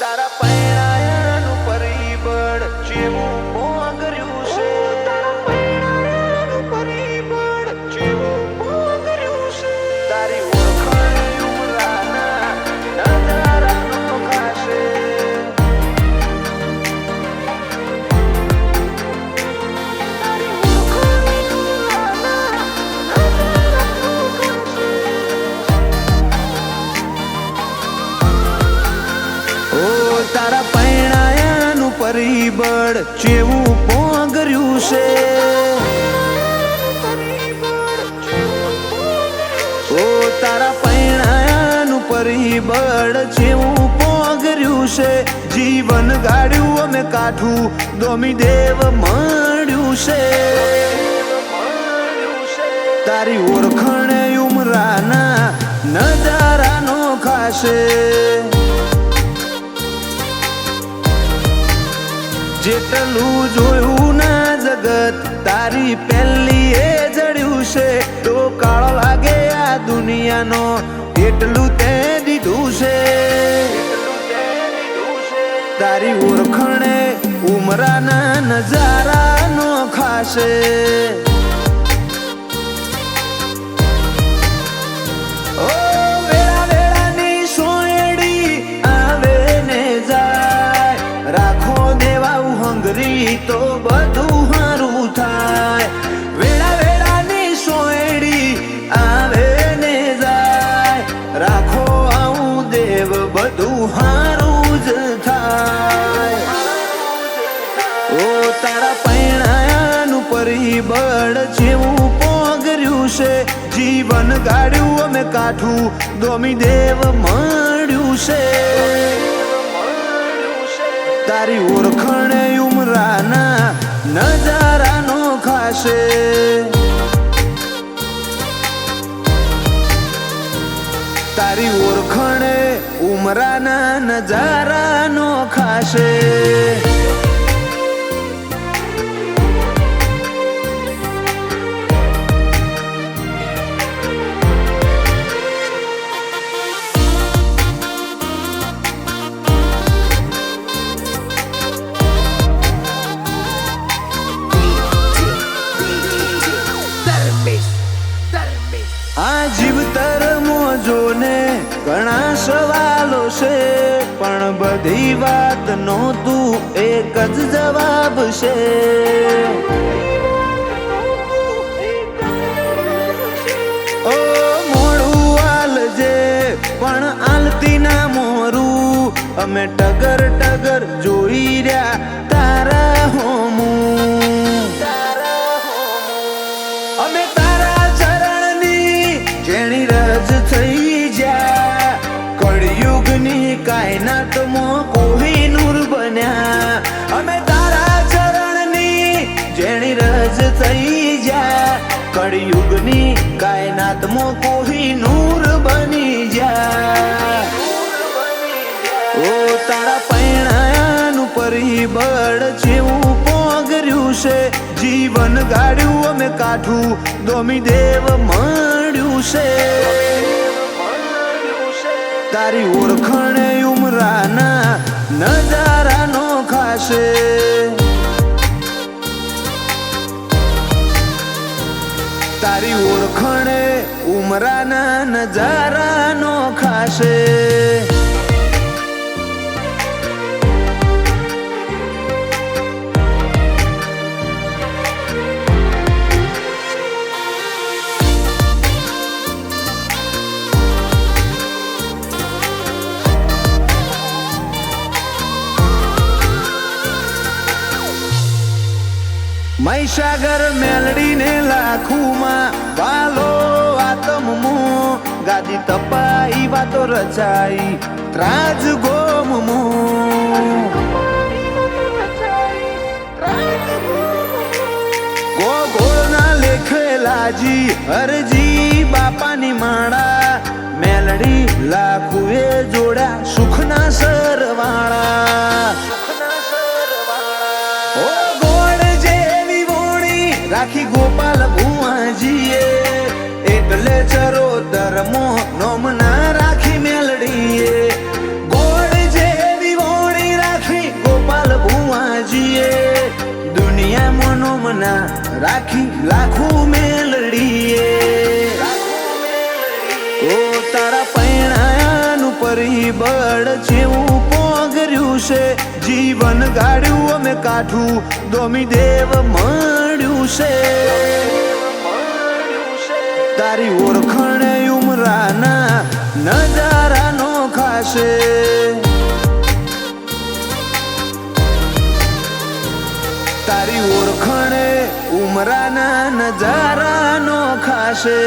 તારા પૈણાયાનું પરિબળ જેવું મોગર્યું છે, તારા પૈણાયાનું પરિબળ જેવું મોગર્યું છે, તારી ઓળખાણ ઉમરાના નજારાનો ખાશે, તારી ઓળખાણ ઉમરાના નજારાનો ખાશે. ઓ તારા પૈણાયાનું પરિબળ જેવું પોગર્યું છે, ઓ તારા પૈણાયાનું પરિબળ જેવું પોગર્યું છે, જીવન ગાડ્યું અમે કાઠું દોમી દેવ મળ્યું છે, તારી ઓળખણે ઉમરાના નજારાનો ખાશે, જેટલું જોયું ના જગત તારી પહેલી એ જડ્યું છે, તો કાળો લાગે આ દુનિયાનો એટલું તે દીધું છે, તારી ઓળખણે ઉમરાના નજારાનો ખાશે, ઓ વેળા વેળાની સોયડી આવે ને જાય, રાખો તો બધું હારું થાય, વેળા વેળાની સોયડી આવે ને જાય, રાખો આવું દેવ બધું હારું જ થાય, ઓ તારા પૈણાયાનું પરિબળ જેવું પોગર્યું છે, જીવન ગાડ્યું અમે કાઠું દોમી દેવ મળ્યું છે, તારી ઓળખણે ઉમરાના નજારાનો ખાશે, તારી ઓળખણે ઉમરાના નજારાનો ખાશે. આ જીવતર મોજોને ઘણા સવાલો છે, પણ બધી વાતનો તું એક જ જવાબ છે, ઓ મોડું આલજે પણ આલતી ના મોરું, અમે ટગર ટગર જોઈ રહ્યા તારા હોમું, અમે તારા ચરણની જેણી રજ થઈ જા, કળયુગની કાયનાતમાં કોહિનૂર બન્યા, અમે તારા ચરણની જેણી રજ થઈ જા, કળયુગની કાયનાતમાં કોહિનૂર બની જા, ઓ તારા પૈણાયાનું પરિબળ જેવું પોગર્યું છે, જીવન ગાડ્યું અમે કાઠું દોમી દેવ મળ્યું છે, તારી ઓળખણે ઉમરાના નજારાનો ખાશે, તારી ઓળખણે ઉમરાના નજારાનો ખાશે. મહીસાગર મેલડીને લાખુમાં વાલો આતમમો, ગાદી તપાઈ વાતો રચાઈ ત્રાજ ગોમમો, ગોગોળના લેખેલાજી હરજી બાપાની માળા, મેલડી લાખુએ જોડ્યા સુખના સરવાળા, રાખી ગોપાલ ભુવાજીએ એટલે ચરોતર મો નોમના રાખી મેલડીએ, ગોળ જેવી કામના રાખી લાખો મેલડીએ ઓ તારા પૈણાનું પરિબળ જેવું પોગર્યું છે જીવન ગાડ્યું અમે કાઠું દોમી દેવ મળ્યું છે તારી ઓળખણ ઉમરાના નજારાનો ખાશે તારી ઓળખણ ઉમરાના નજારાનો ખાશે